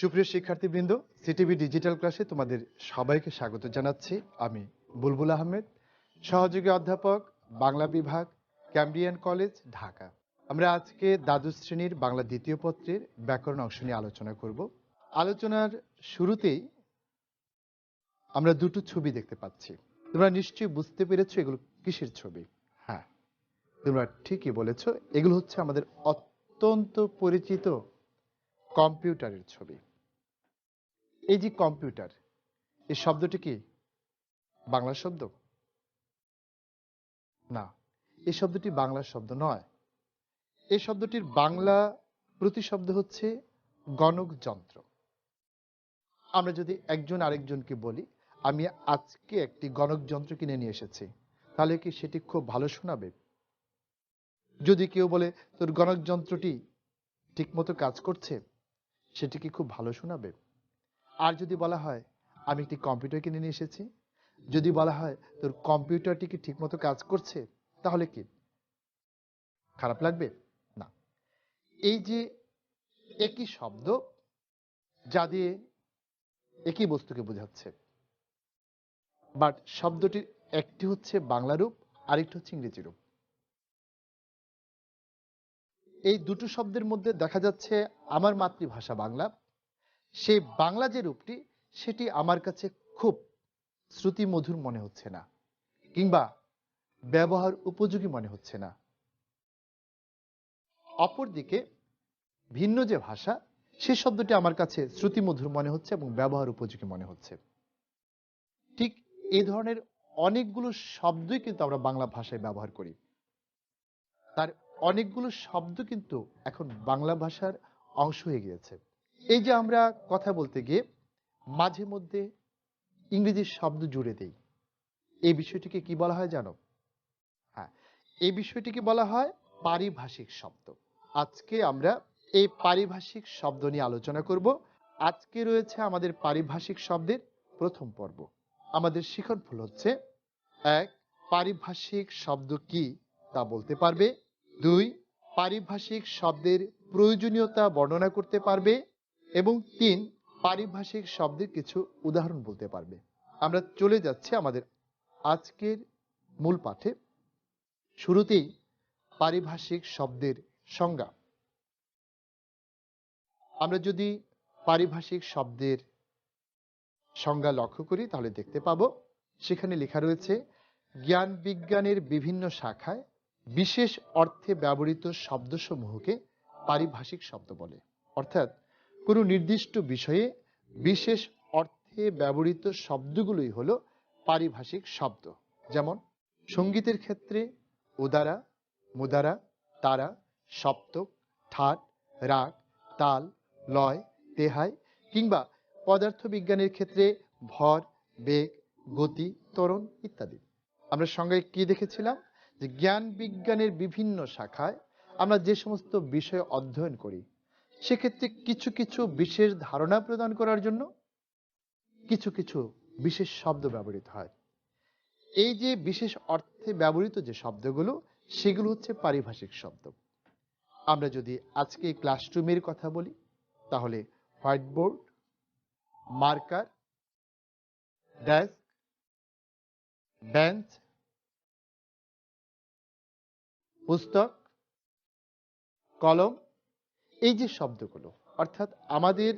সুপ্রিয় শিক্ষার্থীবৃন্দ, CTV digital ক্লাসে তোমাদের সবাইকে স্বাগত জানাচ্ছি। আমি বুলবুল আহমেদ, সহযোগী অধ্যাপক, বাংলা বিভাগ, ক্যামব্রিয়ান কলেজ, ঢাকা। আমরা আজকে দ্বাদশ শ্রেণীর বাংলা দ্বিতীয় পত্রের ব্যাকরণ অংশ নিয়ে আলোচনা করব। আলোচনার শুরুতেই আমরা দুটো ছবি দেখতে পাচ্ছি। তোমরা নিশ্চয়ই বুঝতে পেরেছো এগুলো কিসের ছবি। হ্যাঁ, তোমরা ঠিকই বলেছো, এগুলো হচ্ছে আমাদের অত্যন্ত পরিচিত কম্পিউটারের ছবি। এই যে কম্পিউটার, এই শব্দটি কি বাংলা শব্দ? না, এই শব্দটি বাংলা শব্দ নয়। এই শব্দটির বাংলা প্রতিশব্দ হচ্ছে গণক যন্ত্র। আমরা যদি একজন আরেকজনকে বলি, আমি আজকে একটি গণক যন্ত্র কিনে নিয়ে এসেছি, তাহলে কি সেটি খুব ভালো শোনাবে? যদি কেউ বলে তোর গণক যন্ত্রটি ঠিকমতো কাজ করছে, সেটি কি খুব ভালো শোনাবে? আর যদি বলা হয় আমি একটি কম্পিউটার কিনে নিয়ে এসেছি, যদি বলা হয় তোর কম্পিউটারটি কি ঠিকমতো কাজ করছে, তাহলে কি খারাপ লাগবে? না। এই যে একই শব্দ, যা দিয়ে একই বস্তুকে বোঝাচ্ছে, বাট শব্দটির একটি হচ্ছে বাংলা রূপ, আরেকটি হচ্ছে ইংরেজি রূপ। এই দুটো শব্দের মধ্যে দেখা যাচ্ছে আমার মাতৃভাষা বাংলা, সেই বাংলা যে রূপটি, সেটি আমার কাছে খুব শ্রুতিমধুর মনে হচ্ছে না, কিংবা ব্যবহার উপযোগী মনে হচ্ছে না। অপরদিকে ভিন্ন যে ভাষা, সে শব্দটি আমার কাছে শ্রুতিমধুর মনে হচ্ছে এবং ব্যবহার উপযোগী মনে হচ্ছে। ঠিক এই ধরনের অনেকগুলো শব্দই কিন্তু আমরা বাংলা ভাষায় ব্যবহার করি। তার অনেকগুলো শব্দ কিন্তু এখন বাংলা ভাষার অংশ হয়ে গিয়েছে। এই যে আমরা কথা বলতে গিয়ে মাঝে মধ্যে ইংরেজি শব্দ জুড়ে দেই, এই বিষয়টিকে কি বলা হয় জানো? হ্যাঁ, এই বিষয়টিকে বলা হয় পারিভাষিক শব্দ। আজকে আমরা এই পারিভাষিক শব্দ নিয়ে আলোচনা করব। আজকে রয়েছে আমাদের পারিভাষিক শব্দের প্রথম পর্ব। আমাদের শিক্ষণফল হচ্ছে ১. পারিভাষিক শব্দ কি তা বলতে পারবে। ২. পারিভাষিক শব্দের প্রয়োজনীয়তা বর্ণনা করতে পারবে। এবং ৩. পারিভাষিক শব্দের কিছু উদাহরণ বলতে পারবে। আমরা চলে যাচ্ছি আমাদের আজকের মূল পাঠে। শুরুতেই পারিভাষিক শব্দের সংজ্ঞা। আমরা যদি পারিভাষিক শব্দের সংজ্ঞা লক্ষ্য করি, তাহলে দেখতে পাবো সেখানে লেখা রয়েছে জ্ঞান বিজ্ঞানের বিভিন্ন শাখায় বিশেষ অর্থে ব্যবহৃত শব্দসমূহকে পারিভাষিক শব্দ বলে। অর্থাৎ কোনো নির্দিষ্ট বিষয়ে বিশেষ অর্থে ব্যবহৃত শব্দগুলোই হলো পারিভাষিক শব্দ। যেমন সঙ্গীতের ক্ষেত্রে উদারা, মুদারা, তারা, সপ্তক, ঠাট, রাগ, তাল, লয়, তেহাই, কিংবা পদার্থবিজ্ঞানের ক্ষেত্রে ভর, বেগ, গতি, ত্বরণ ইত্যাদি। আমরা সংজ্ঞায় কি দেখেছিলাম যে জ্ঞান বিজ্ঞানের বিভিন্ন শাখায় আমরা যে সমস্ত বিষয় অধ্যয়ন করি, সেক্ষেত্রে কিছু কিছু বিশেষ ধারণা প্রদান করার জন্য কিছু কিছু বিশেষ শব্দ ব্যবহৃত হয়। এই যে বিশেষ অর্থে ব্যবহৃত যে শব্দগুলো, সেগুলো হচ্ছে পারিভাষিক শব্দ। আমরা যদি আজকে ক্লাসরুমের কথা বলি, তাহলে white board, marker, desk, bench, পুস্তক, কলম, এই যে শব্দগুলো, অর্থাৎ আমাদের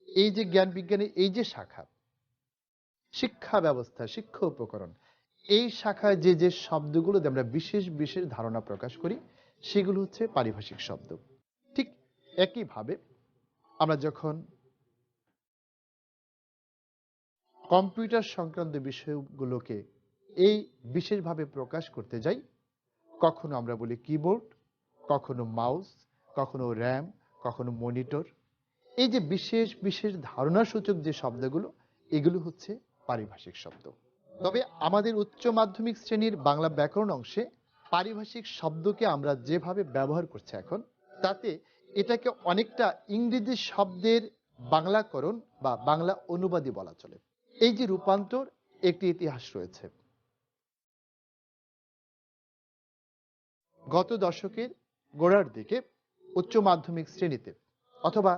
এই যে জ্ঞান বিজ্ঞানের এই যে শাখা, শিক্ষা ব্যবস্থা, শিক্ষা উপকরণ, এই শাখায় যে যে শব্দগুলো দিয়ে আমরা বিশেষ বিশেষ ধারণা প্রকাশ করি, সেগুলো হচ্ছে পারিভাষিক শব্দ। ঠিক একইভাবে আমরা যখন কম্পিউটার সংক্রান্ত বিষয়গুলোকে এই বিশেষভাবে প্রকাশ করতে যাই, কখনো আমরা বলি কিবোর্ড, কখনো মাউস, কখনো র্যাম, কখনো মনিটর। এই যে বিশেষ বিশেষ ধারণা সূচক যে শব্দগুলো, এগুলো হচ্ছে পারিভাষিক শব্দ। তবে আমাদের উচ্চ মাধ্যমিক শ্রেণীর বাংলা ব্যাকরণ অংশে পারিভাষিক শব্দকে আমরা যেভাবে ব্যবহার করছি এখন, তাতে এটাকে অনেকটা ইংরেজি শব্দের বাংলাকরণ বা বাংলা অনুবাদই বলা চলে। এই যে রূপান্তর, একটি ইতিহাস রয়েছে। গত দশকের গোড়ার দিকে উচ্চ মাধ্যমিক শ্রেণীতে অথবা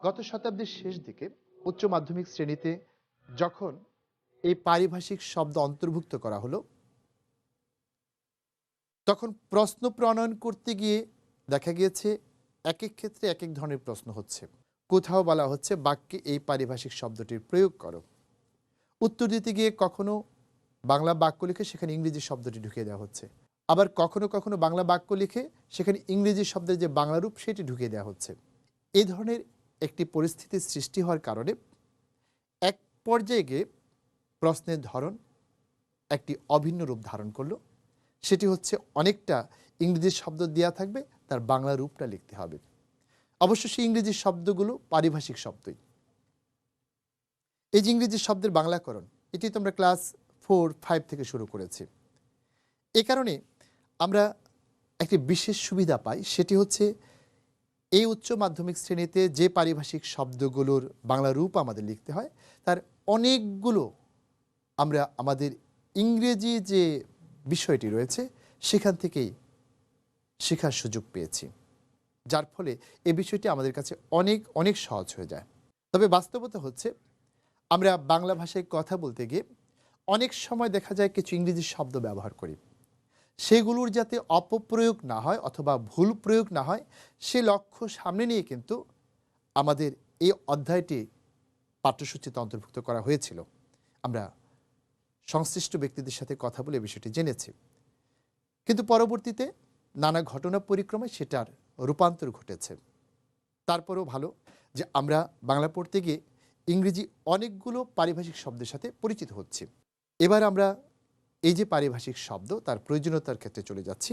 গত শতাব্দীর শেষ দিকে উচ্চ মাধ্যমিক শ্রেণীতে যখন এই পারিভাষিক শব্দ অন্তর্ভুক্ত করা হলো, তখন প্রশ্ন প্রণয়ন করতে গিয়ে দেখা গিয়েছে এক এক ক্ষেত্রে এক এক ধরনের প্রশ্ন হচ্ছে। কোথাও বলা হচ্ছে বাক্যে এই পারিভাষিক শব্দটির প্রয়োগ করো, উত্তর দিতে গিয়ে কখনো বাংলা বাক্য লিখে সেখানে ইংরেজি শব্দটি ঢুকিয়ে দেওয়া হচ্ছে, আবার কখনো কখনো বাংলা বাক্য লিখে সেখানে ইংরেজি শব্দের যে বাংলা রূপ সেটি ঢুকিয়ে দেওয়া হচ্ছে। এই ধরনের একটি পরিস্থিতির সৃষ্টি হওয়ার কারণে এক পর্যায়ে গিয়ে প্রশ্নের ধরন একটি অভিন্ন রূপ ধারণ করলো। সেটি হচ্ছে অনেকটা ইংরেজি শব্দ দেওয়া থাকবে, তার বাংলা রূপটা লিখতে হবে। অবশ্য সেই ইংরেজি শব্দগুলো পারিভাষিক শব্দই। এই যে ইংরেজি শব্দের বাংলাকরণ, এটি তো আমরা ক্লাস 4-5 থেকে শুরু করেছি। এ কারণে আমরা একটি বিশেষ সুবিধা পাই, সেটি হচ্ছে এই উচ্চ মাধ্যমিক শ্রেণীতে যে পারিভাষিক শব্দগুলোর বাংলা রূপ আমাদের লিখতে হয়, তার অনেকগুলো আমরা আমাদের ইংরেজি যে বিষয়টি রয়েছে সেখান থেকেই শেখার সুযোগ পেয়েছি, যার ফলে এই বিষয়টি আমাদের কাছে অনেক অনেক সহজ হয়ে যায়। তবে বাস্তবতা হচ্ছে আমরা বাংলা ভাষায় কথা বলতে গিয়ে অনেক সময় দেখা যায় কিছু ইংরেজি শব্দ ব্যবহার করি, সেগুলোর যাতে অপপ্রয়োগ না হয় অথবা ভুল প্রয়োগ না হয় সে লক্ষ্য সামনে নিয়ে কিন্তু আমাদের এই অধ্যায়টি পাঠ্যসূচিতে অন্তর্ভুক্ত করা হয়েছিল। আমরা সংশ্লিষ্ট ব্যক্তিদের সাথে কথা বলে বিষয়টি জেনেছি, কিন্তু পরবর্তীতে নানা ঘটনা পরিক্রমায় সেটার রূপান্তর ঘটেছে। তারপরেও ভালো যে আমরা বাংলা পড়তে গিয়ে ইংরেজি অনেকগুলো পারিভাষিক শব্দের সাথে পরিচিত হচ্ছি। এবার আমরা এই যে পারিভাষিক শব্দ তার প্রয়োজনীয়তার ক্ষেত্রে চলে যাচ্ছি।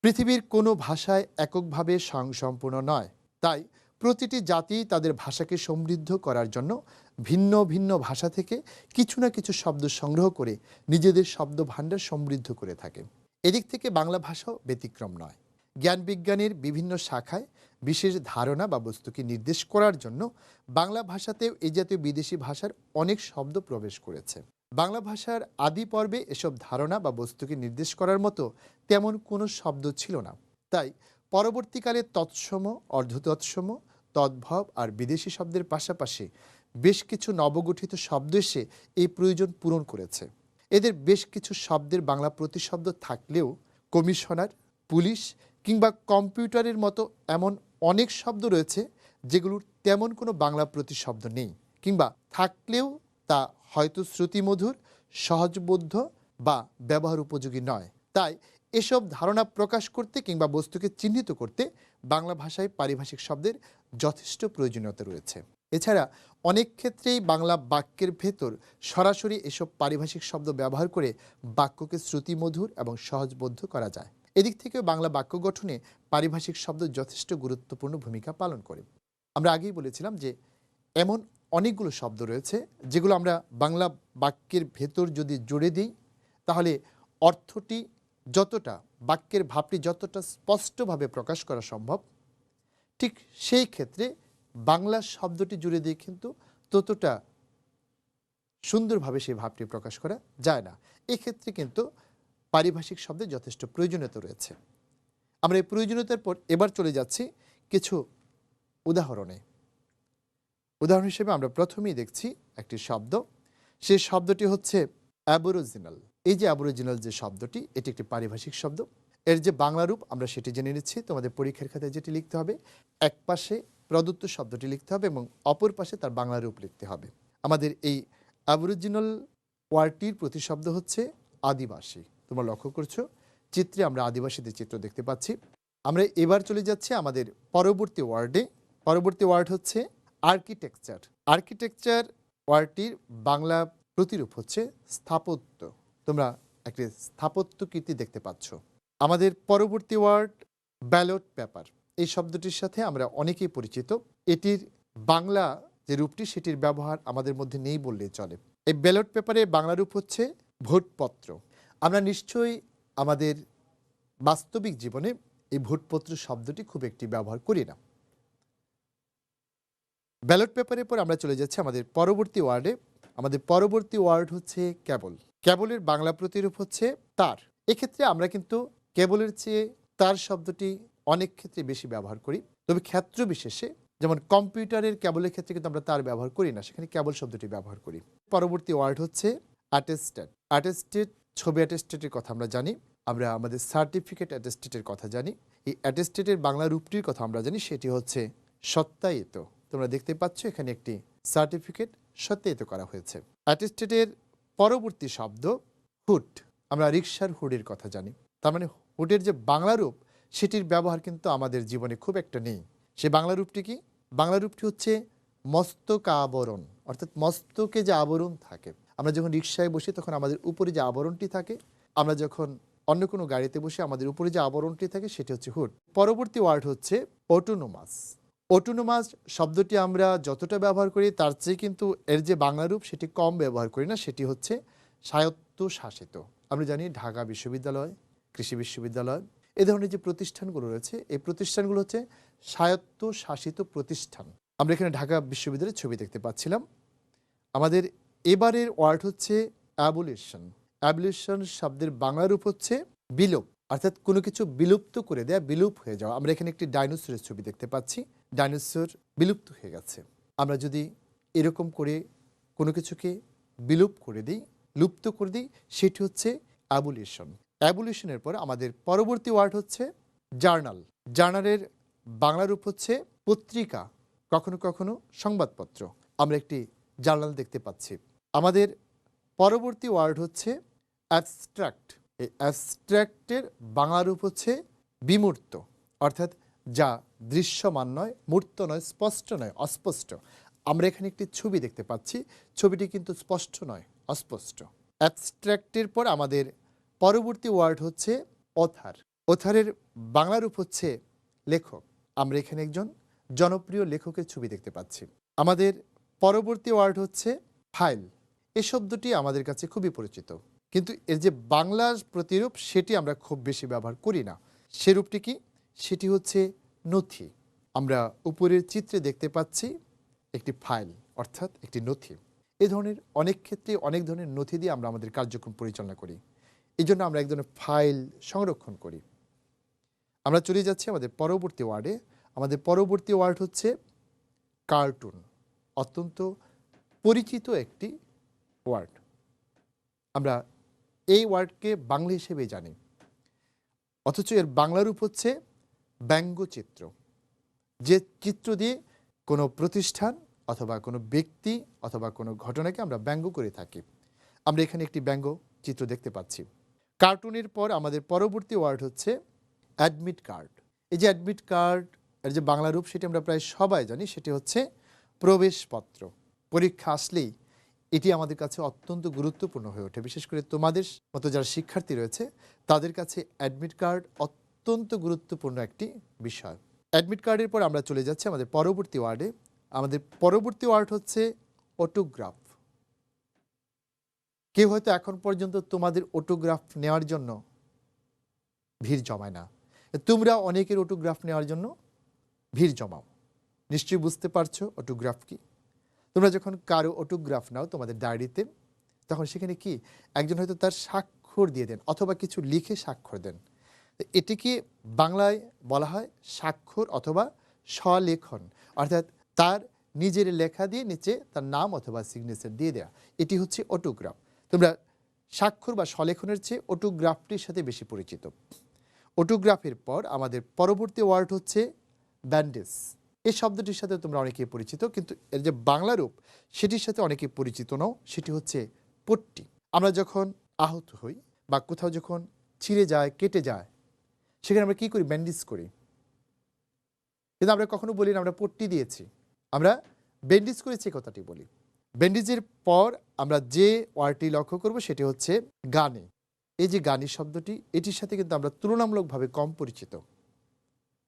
পৃথিবীর কোনো ভাষায় এককভাবে স্বয়ংসম্পূর্ণ নয়, তাই প্রতিটি জাতি তাদের ভাষাকে সমৃদ্ধ করার জন্য ভিন্ন ভিন্ন ভাষা থেকে কিছু না কিছু শব্দ সংগ্রহ করে নিজেদের শব্দ ভাণ্ডার সমৃদ্ধ করে থাকে। এদিক থেকে বাংলা ভাষাও ব্যতিক্রম নয়। জ্ঞান বিজ্ঞানের বিভিন্ন শাখায় বিশেষ ধারণা বা বস্তুকে নির্দেশ করার জন্য বাংলা ভাষাতেও এই জাতীয় বিদেশি ভাষার অনেক শব্দ প্রবেশ করেছে। বাংলা ভাষার আদি পর্বে এসব ধারণা বা বস্তুকে নির্দেশ করার মতো তেমন কোনো শব্দ ছিল না, তাই পরবর্তীকালে তৎসম, অর্ধতৎসম, তদ্ভব আর বিদেশি শব্দের পাশাপাশি বেশ কিছু নবগঠিত শব্দ এসে এই প্রয়োজন পূরণ করেছে। এদের বেশ কিছু শব্দের বাংলা প্রতিশব্দ থাকলেও কমিশনার, পুলিশ কিংবা কম্পিউটারের মতো এমন অনেক শব্দ রয়েছে যেগুলোর তেমন কোনো বাংলা প্রতিশব্দ নেই, কিংবা থাকলেও তা হয়তো শ্রুতিমধুর, সহজবোধ্য বা ব্যবহার উপযোগী নয়। তাই এসব ধারণা প্রকাশ করতে কিংবা বস্তুকে চিহ্নিত করতে বাংলা ভাষায় পারিভাষিক শব্দের যথেষ্ট প্রয়োজনীয়তা রয়েছে। এছাড়া অনেক ক্ষেত্রেই বাংলা বাক্যের ভেতর সরাসরি এসব পারিভাষিক শব্দ ব্যবহার করে বাক্যকে শ্রুতিমধুর এবং সহজবোধ্য করা যায়। এদিক থেকেও বাংলা বাক্য গঠনে পারিভাষিক শব্দ যথেষ্ট গুরুত্বপূর্ণ ভূমিকা পালন করে। আমরা আগেই বলেছিলাম যে এমন অনেকগুলো শব্দ রয়েছে যেগুলো আমরা বাংলা বাক্যের ভেতর যদি জুড়ে দিই তাহলে অর্থটি যতটা, বাক্যের ভাবটি যতটা স্পষ্টভাবে প্রকাশ করা সম্ভব, ঠিক সেই ক্ষেত্রে বাংলা শব্দটি জুড়ে দিয়ে কিন্তু ততটা সুন্দরভাবে সেই ভাবটি প্রকাশ করা যায় না। এক্ষেত্রে কিন্তু পারিভাষিক শব্দের যথেষ্ট প্রয়োজনীয়তা রয়েছে। আমরা এই প্রয়োজনীয়তার পর এবার চলে যাচ্ছি কিছু উদাহরণে। উদাহরণ হিসেবে আমরা প্রথমেই দেখছি একটি শব্দ, সেই শব্দটি হচ্ছে অ্যাবরিজিনাল। এই যে অ্যাবরিজিনাল যে শব্দটি, এটি একটি পারিভাষিক শব্দ। এর যে বাংলা রূপ আমরা সেটি জেনে নিচ্ছি। তোমাদের পরীক্ষার খাতায় যেটি লিখতে হবে, এক পাশে প্রদত্ত শব্দটি লিখতে হবে এবং অপর পাশে তার বাংলা রূপ লিখতে হবে। আমাদের এই অ্যাবরিজিনাল ওয়ার্ডটির প্রতিশব্দ হচ্ছে আদিবাসী। তোমরা লক্ষ্য করছো চিত্রে আমরা আদিবাসীদের চিত্র দেখতে পাচ্ছি। আমরা এবার চলে যাচ্ছি আমাদের পরবর্তী ওয়ার্ডে। পরবর্তী ওয়ার্ড হচ্ছে আর্কিটেকচার। আর্কিটেকচার ওয়ার্ডটির বাংলা প্রতিরূপ হচ্ছে স্থাপত্য। তোমরা একটি স্থাপত্য কীর্তি দেখতে পাচ্ছ। আমাদের পরবর্তী ওয়ার্ড ব্যালট পেপার। এই শব্দটির সাথে আমরা অনেকেই পরিচিত। এটির বাংলা যে রূপটি সেটির ব্যবহার আমাদের মধ্যে নেই বললেই চলে। এই ব্যালট পেপারের বাংলা রূপ হচ্ছে ভোটপত্র। আমরা নিশ্চয়ই আমাদের বাস্তবিক জীবনে এই ভোটপত্র শব্দটি খুব একটি ব্যবহার করি না। ব্যালট পেপারের পর আমরা চলে যাচ্ছি আমাদের পরবর্তী ওয়ার্ডে। আমাদের পরবর্তী ওয়ার্ড হচ্ছে কেবল। কেবলের বাংলা প্রতিরূপ হচ্ছে তার। এক্ষেত্রে আমরা কিন্তু কেবলের চেয়ে তার শব্দটি অনেক ক্ষেত্রে বেশি ব্যবহার করি, তবে ক্ষেত্র বিশেষে যেমন কম্পিউটারের কেবলের ক্ষেত্রে কিন্তু আমরা তার ব্যবহার করি না, সেখানে কেবল শব্দটি ব্যবহার করি। পরবর্তী ওয়ার্ড হচ্ছে অ্যাটেস্টেড। অ্যাটেস্টেড, ছবি অ্যাটেস্টেডের কথা আমরা জানি, আমরা আমাদের সার্টিফিকেট অ্যাটেস্টেডের কথা জানি। এই অ্যাটেস্টেডের বাংলা রূপটির কথা আমরা জানি, সেটি হচ্ছে সত্যায়িত। তোমরা দেখতে পাচ্ছ এখানে একটি সার্টিফিকেট সত্যায়িত করা হয়েছে। অ্যাটেস্টেডের পরবর্তী শব্দ হুড। আমরা রিকশার হুডের কথা জানি, তার মানে হুডের যে বাংলা রূপ সেটির ব্যবহার কিন্তু আমাদের জীবনে খুব একটা নেই। সে বাংলা রূপটি কি? বাংলা রূপটি হচ্ছে মস্তক আবরণ, অর্থাৎ মস্তকে যে আবরণ থাকে। আমরা যখন রিকশায় বসি তখন আমাদের উপরে যে আবরণটি থাকে, আমরা যখন অন্য কোনো গাড়িতে বসে আমাদের উপরে যে আবরণটি থাকে সেটি হচ্ছে হুড। পরবর্তী ওয়ার্ড হচ্ছে অটোনোমাস। অটোনোমাস শব্দটি আমরা যতটা ব্যবহার করি তার চেয়ে কিন্তু এর যে বাংলা রূপ সেটি কম ব্যবহার করি না, সেটি হচ্ছে স্বায়ত্তশাসিত। আমরা জানি ঢাকা বিশ্ববিদ্যালয়, কৃষি বিশ্ববিদ্যালয়, এ ধরনের যে প্রতিষ্ঠানগুলো রয়েছে এই প্রতিষ্ঠানগুলো হচ্ছে স্বায়ত্তশাসিত প্রতিষ্ঠান। আমরা এখানে ঢাকা বিশ্ববিদ্যালয়ের ছবি দেখতে পাচ্ছিলাম। আমাদের এবারের ওয়ার্ড হচ্ছে অ্যাবলিশন। অ্যাবলিশন শব্দের বাংলা রূপ হচ্ছে বিলোপ, অর্থাৎ কোনো কিছু বিলুপ্ত করে দেয়া, বিলুপ হয়ে যাওয়া। আমরা এখানে একটি ডাইনোসরের ছবি দেখতে পাচ্ছি, ডাইনোসর বিলুপ্ত হয়ে গেছে। আমরা যদি এরকম করে কোনো কিছুকে বিলুপ করে দিই, লুপ্ত করে দিই, সেটি হচ্ছে অ্যাবলিশন। অ্যাবলিশনের পর আমাদের পরবর্তী ওয়ার্ড হচ্ছে জার্নাল। জার্নালের বাংলা রূপ হচ্ছে পত্রিকা, কখনো কখনো সংবাদপত্র। আমরা একটি জার্নাল দেখতে পাচ্ছি। আমাদের পরবর্তী ওয়ার্ড হচ্ছে অ্যাবস্ট্রাক্ট। এই অ্যাবস্ট্রাক্টের বাংলা রূপ হচ্ছে বিমূর্ত, অর্থাৎ যা দৃশ্যমান নয়, মূর্ত নয়, স্পষ্ট নয়, অস্পষ্ট। আমরা এখানে একটি ছবি দেখতে পাচ্ছি, ছবিটি কিন্তু স্পষ্ট নয়, অস্পষ্ট। অ্যাবস্ট্রাক্টের পর আমাদের পরবর্তী ওয়ার্ড হচ্ছে অথার। অথারের বাংলা রূপ হচ্ছে লেখক। আমরা এখানে একজন জনপ্রিয় লেখকের ছবি দেখতে পাচ্ছি। আমাদের পরবর্তী ওয়ার্ড হচ্ছে ফাইল। এই শব্দটি আমাদের কাছে খুবই পরিচিত, কিন্তু এর যে বাংলা প্রতিরূপ সেটি আমরা খুব বেশি ব্যবহার করি না। সে রূপটি কি? সেটি হচ্ছে নথি। আমরা উপরের চিত্রে দেখতে পাচ্ছি একটি ফাইল, অর্থাৎ একটি নথি। এ ধরনের অনেক ক্ষেত্রে অনেক ধরনের নথি দিয়ে আমরা আমাদের কার্যক্রম পরিচালনা করি, এই জন্য আমরা এক ধরনের ফাইল সংরক্ষণ করি। আমরা চলে যাচ্ছি আমাদের পরবর্তী ওয়ার্ডে। আমাদের পরবর্তী ওয়ার্ড হচ্ছে কার্টুন। অত্যন্ত পরিচিত একটি ওয়ার্ড। আমরা এই ওয়ার্ডকে বাংলা হিসেবে জানি, অথচ এর বাংলা রূপ হচ্ছে ব্যঙ্গচিত্র। যে চিত্র দিয়ে কোনো প্রতিষ্ঠান অথবা কোনো ব্যক্তি অথবা কোনো ঘটনাকে আমরা ব্যঙ্গ করে থাকি। আমরা এখানে একটি ব্যঙ্গ চিত্র দেখতে পাচ্ছি। কার্টুনের পর আমাদের পরবর্তী ওয়ার্ড হচ্ছে অ্যাডমিট কার্ড। এই যে অ্যাডমিট কার্ড এর যে বাংলা রূপ সেটি আমরা প্রায় সবাই জানি, সেটি হচ্ছে প্রবেশপত্র। পরীক্ষা আসলেই এটি আমাদের কাছে অত্যন্ত গুরুত্বপূর্ণ হয়ে ওঠে, বিশেষ করে তোমাদের মতো যারা শিক্ষার্থী রয়েছে তাদের কাছে অ্যাডমিট কার্ড অত্যন্ত গুরুত্বপূর্ণ একটি বিষয়। অ্যাডমিট কার্ডের পর আমরা চলে যাচ্ছি আমাদের পরবর্তী ওয়ার্ডে। আমাদের পরবর্তী ওয়ার্ড হচ্ছে অটোগ্রাফ। কেউ হয়তো এখন পর্যন্ত তোমাদের অটোগ্রাফ নেওয়ার জন্য ভিড় জমায় না, তোমরা অনেকের অটোগ্রাফ নেওয়ার জন্য ভিড় জমাও। নিশ্চয়ই বুঝতে পারছো অটোগ্রাফ কি। তোমরা যখন কারো অটোগ্রাফ নাও তোমাদের ডায়েরিতে, তখন সেখানে কি একজন হয়তো তার স্বাক্ষর দিয়ে দেন অথবা কিছু লিখে স্বাক্ষর দেন। এটিকে বাংলায় বলা হয় স্বাক্ষর অথবা স্বলেখন, অর্থাৎ তার নিজের লেখা দিয়ে নিচে তার নাম অথবা সিগনেচার দিয়ে দেয়া, এটি হচ্ছে অটোগ্রাফ। তোমরা স্বাক্ষর বা স্বলেখনের চেয়ে অটোগ্রাফটির সাথে বেশি পরিচিত। অটোগ্রাফের পর আমাদের পরবর্তী ওয়ার্ড হচ্ছে ব্যান্ডেজ। এই শব্দটির সাথে তোমরা অনেকেই পরিচিত, কিন্তু এর যে বাংলা রূপ সেটির সাথে অনেকে পরিচিত নও, সেটি হচ্ছে পট্টি। আমরা যখন আহত হই বা কোথাও যখন ছিঁড়ে যায়, কেটে যায়, সেখানে আমরা কী করি? ব্যান্ডেজ করি। কিন্তু আমরা কখনো বলি না আমরা পট্টি দিয়েছি, আমরা ব্যান্ডেজ করেছি কথাটি বলি। ব্যান্ডেজের পর আমরা যে ওয়ার্ডটি লক্ষ্য করব সেটি হচ্ছে গানে। এই যে গানি শব্দটি, এটির সাথে কিন্তু আমরা তুলনামূলকভাবে কম পরিচিত,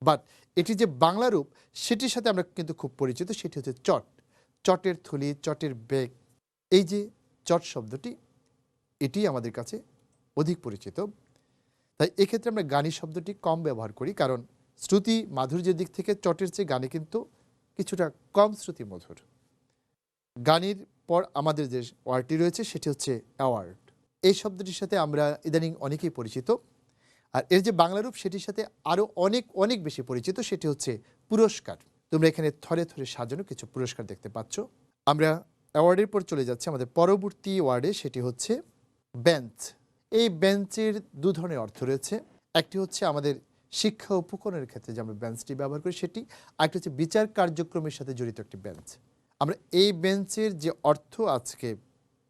বাট এটি যে বাংলা রূপ সেটির সাথে আমরা কিন্তু খুব পরিচিত, সেটি হচ্ছে চট। চটের থলি, চটের ব্যাগ। এই যে চট শব্দটি, এটি আমাদের কাছে অধিক পরিচিত। তাই এক্ষেত্রে আমরা গানি শব্দটি কম ব্যবহার করি, কারণ শ্রুতি মাধুর্যের দিক থেকে চটের চেয়ে গানে কিন্তু কিছুটা কম শ্রুতি মধুর। গানের পর আমাদের যে ওয়ার্ডটি রয়েছে সেটি হচ্ছে অ্যাওয়ার্ড। এই শব্দটির সাথে আমরা ইদানিং অনেকেই পরিচিত, আর এর যে বাংলা রূপ সেটির সাথে আরও অনেক অনেক বেশি পরিচিত, সেটি হচ্ছে পুরস্কার। তোমরা এখানে থরে থরে সাজানো কিছু পুরস্কার দেখতে পাচ্ছ। আমরা অ্যাওয়ার্ডের পর চলে যাচ্ছি আমাদের পরবর্তী ওয়ার্ডে, সেটি হচ্ছে বেঞ্চ। এই বেঞ্চের দু ধরনের অর্থ রয়েছে। একটি হচ্ছে আমাদের শিক্ষা উপকরণের ক্ষেত্রে যে আমরা বেঞ্চটি ব্যবহার করি সেটি, আরেকটি হচ্ছে বিচার কার্যক্রমের সাথে জড়িত একটি বেঞ্চ। আমরা এই বেঞ্চের যে অর্থ আজকে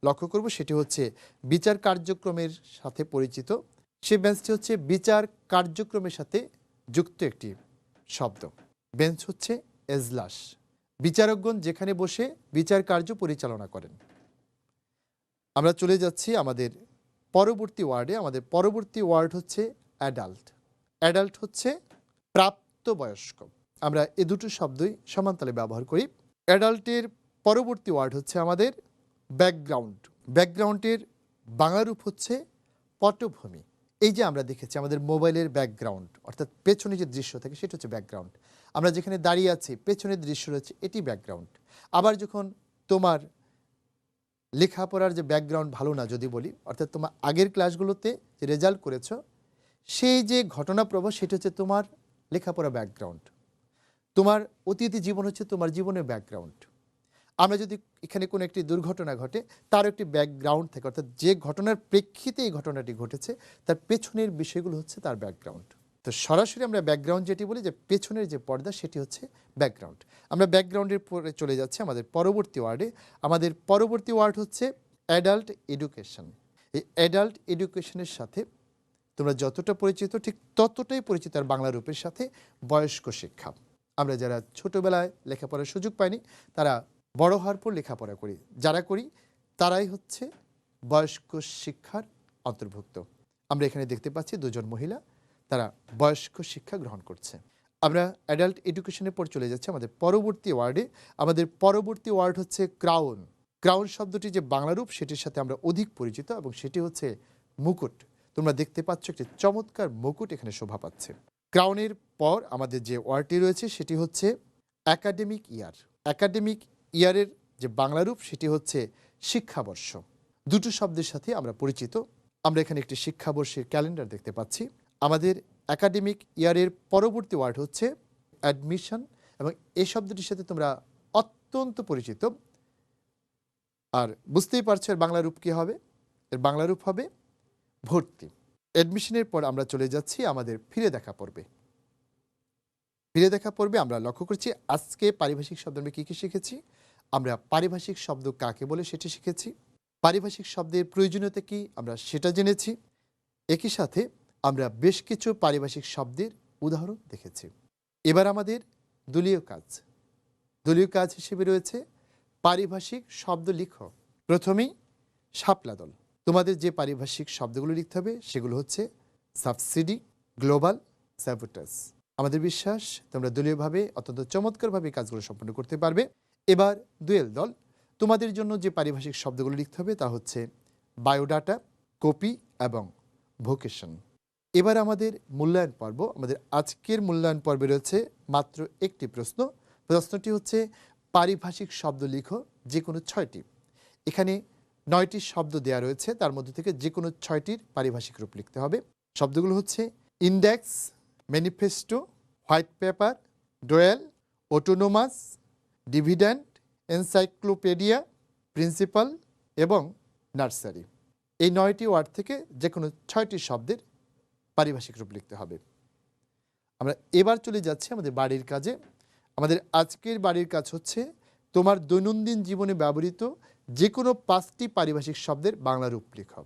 লক্ষ্য করব সেটি হচ্ছে বিচার কার্যক্রমের সাথে পরিচিত। সেই বেঞ্চটি হচ্ছে বিচার কার্যক্রমের সাথে যুক্ত একটি শব্দ। বেঞ্চ হচ্ছে এজলাস, বিচারকগণ যেখানে বসে বিচার কার্য পরিচালনা করেন। আমরা চলে যাচ্ছি আমাদের পরবর্তী ওয়ার্ডে। আমাদের পরবর্তী ওয়ার্ড হচ্ছে অ্যাডাল্ট। অ্যাডাল্ট হচ্ছে প্রাপ্তবয়স্ক। আমরা এ দুটো শব্দই সমানতালে ব্যবহার করি। অ্যাডাল্টের পরবর্তী ওয়ার্ড হচ্ছে আমাদের ব্যাকগ্রাউন্ড। ব্যাকগ্রাউন্ডের বাংলা রূপ হচ্ছে পটভূমি। এই যে আমরা দেখেছি আমাদের মোবাইলের ব্যাকগ্রাউন্ড, অর্থাৎ পেছনে যে দৃশ্য থাকে সেটা হচ্ছে ব্যাকগ্রাউন্ড। আমরা যেখানে দাঁড়িয়ে আছি পেছনের দৃশ্য রয়েছে, এটি ব্যাকগ্রাউন্ড। আবার যখন তোমার লেখাপড়ার যে ব্যাকগ্রাউন্ড ভালো না যদি বলি, অর্থাৎ তোমার আগের ক্লাসগুলোতে যে রেজাল্ট করেছো সেই যে ঘটনা প্রবাহ সেটা হচ্ছে তোমার লেখাপড়া ব্যাকগ্রাউন্ড। তোমার অতীত জীবন হচ্ছে তোমার জীবনের ব্যাকগ্রাউন্ড। আমরা যদি এখানে কোনো একটি দুর্ঘটনা ঘটে তার একটি ব্যাকগ্রাউন্ড থাকে, অর্থাৎ যে ঘটনার প্রেক্ষিতে এই ঘটনাটি ঘটেছে তার পেছনের বিষয়গুলো হচ্ছে তার ব্যাকগ্রাউন্ড। তো সরাসরি আমরা ব্যাকগ্রাউন্ড যেটি বলি যে পেছনের যে পর্দা সেটি হচ্ছে ব্যাকগ্রাউন্ড। আমরা ব্যাকগ্রাউন্ডের পরে চলে যাচ্ছি আমাদের পরবর্তী ওয়ার্ডে। আমাদের পরবর্তী ওয়ার্ড হচ্ছে অ্যাডাল্ট এডুকেশন। এই অ্যাডাল্ট এডুকেশনের সাথে তোমরা যতটা পরিচিত ঠিক ততটাই পরিচিত আর বাংলা রূপের সাথে বয়স্ক শিক্ষা। আমরা যারা ছোটবেলায় লেখাপড়ার সুযোগ পাইনি তারা বড় হওয়ার পর লেখাপড়া করি, যারা করি তারাই হচ্ছে বয়স্ক শিক্ষার অন্তর্ভুক্ত। আমরা এখানে দেখতে পাচ্ছি দুজন মহিলা, তারা বয়স্ক শিক্ষা গ্রহণ করছে। আমরা অ্যাডাল্ট এডুকেশনের পর চলে যাচ্ছি আমাদের পরবর্তী ওয়ার্ডে। আমাদের পরবর্তী ওয়ার্ড হচ্ছে ক্রাউন। ক্রাউন শব্দটি যে বাংলা রূপ সেটির সাথে আমরা অধিক পরিচিত এবং সেটি হচ্ছে মুকুট। তোমরা দেখতে পাচ্ছ একটি চমৎকার মুকুট এখানে শোভা পাচ্ছে। ক্রাউনের পর আমাদের যে ওয়ার্ডটি রয়েছে সেটি হচ্ছে একাডেমিক ইয়ার। একাডেমিক ইয়ারের যে বাংলা রূপ সেটি হচ্ছে শিক্ষাবর্ষ। দুটো শব্দের সাথে আমরা পরিচিত। আমরা এখানে একটি শিক্ষাবর্ষের ক্যালেন্ডার দেখতে পাচ্ছি। আমাদের একাডেমিক ইয়ারের পরবর্তী ওয়ার্ড হচ্ছে অ্যাডমিশন, এবং এই শব্দটির সাথে তোমরা অত্যন্ত পরিচিত। আর বুঝতেই পারছো এর বাংলা রূপ কী হবে? এর বাংলা রূপ হবে ভর্তি। অ্যাডমিশনের পর আমরা চলে যাচ্ছি আমাদের ফিরে দেখা পর্বে। ফিরে দেখা পর্বে আমরা লক্ষ্য করছি আজকে পারিভাষিক শব্দ আমরা কী কী শিখেছি। আমরা পারিভাষিক শব্দ কাকে বলে সেটি শিখেছি, পারিভাষিক শব্দের প্রয়োজনীয়তা কী আমরা সেটা জেনেছি। একই সাথে আমরা বেশ কিছু পারিভাষিক শব্দের উদাহরণ দেখেছি। এবার আমাদের দলীয় কাজ। দলীয় কাজ হিসেবে রয়েছে পারিভাষিক শব্দ লিখো। প্রথমেই শাপলা দল। তোমাদের যে পারিভাষিক শব্দগুলো লিখতে হবে সেগুলো হচ্ছে সাবসিডি, গ্লোবাল, স্যাবোটাস। আমাদের বিশ্বাস তোমরা দলীয়ভাবে অত্যন্ত চমৎকারভাবে কাজগুলো সম্পন্ন করতে পারবে। এবার দুয়েল দল। তোমাদের জন্য যে পারিভাষিক শব্দগুলো লিখতে হবে তা হচ্ছে বায়োডাটা, কপি এবং ভোকেশন। এবার আমাদের মূল্যায়ন পর্ব। আমাদের আজকের মূল্যায়ন পর্বে রয়েছে মাত্র একটি প্রশ্ন। প্রশ্নটি হচ্ছে পারিভাষিক শব্দ লিখো যে কোনো 6টি। এখানে 9টি শব্দ দেয়া রয়েছে, তার মধ্যে থেকে যে কোনো 6টির পারিভাষিক রূপ লিখতে হবে। শব্দগুলো হচ্ছে ইন্ডেক্স, ম্যানিফেস্টো, হোয়াইট পেপার, ডোয়েল, অটোনোমাস, ডিভিডেন্ড, এনসাইক্লোপিডিয়া, প্রিন্সিপাল এবং নার্সারি। এই 9টি ওয়ার্ড থেকে যে কোনো 6টি শব্দের পারিভাষিক রূপ লিখতে হবে। আমরা এবার চলে যাচ্ছি আমাদের বাড়ির কাজে। আমাদের আজকের বাড়ির কাজ হচ্ছে তোমার দৈনন্দিন জীবনে ব্যবহৃত যে কোনো 5টি পারিভাষিক শব্দের বাংলা রূপ লিখো।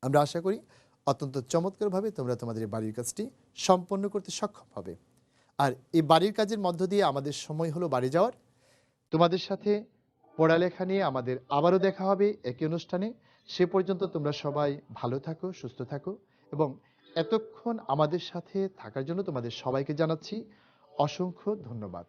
আমরা আশা করি অত্যন্ত চমৎকারভাবে তোমরা তোমাদের এই বাড়ির কাজটি সম্পন্ন করতে সক্ষম হবে। আর এই বাড়ির কাজের মধ্য দিয়ে আমাদের সময় হলো বাড়ি যাওয়ার। তোমাদের সাথে পড়ালেখা নিয়ে আমাদের আবারও দেখা হবে একই অনুষ্ঠানে। সে পর্যন্ত তোমরা সবাই ভালো থাকো, সুস্থ থাকো, এবং এতক্ষণ আমাদের সাথে থাকার জন্য তোমাদের সবাইকে জানাচ্ছি অসংখ্য ধন্যবাদ।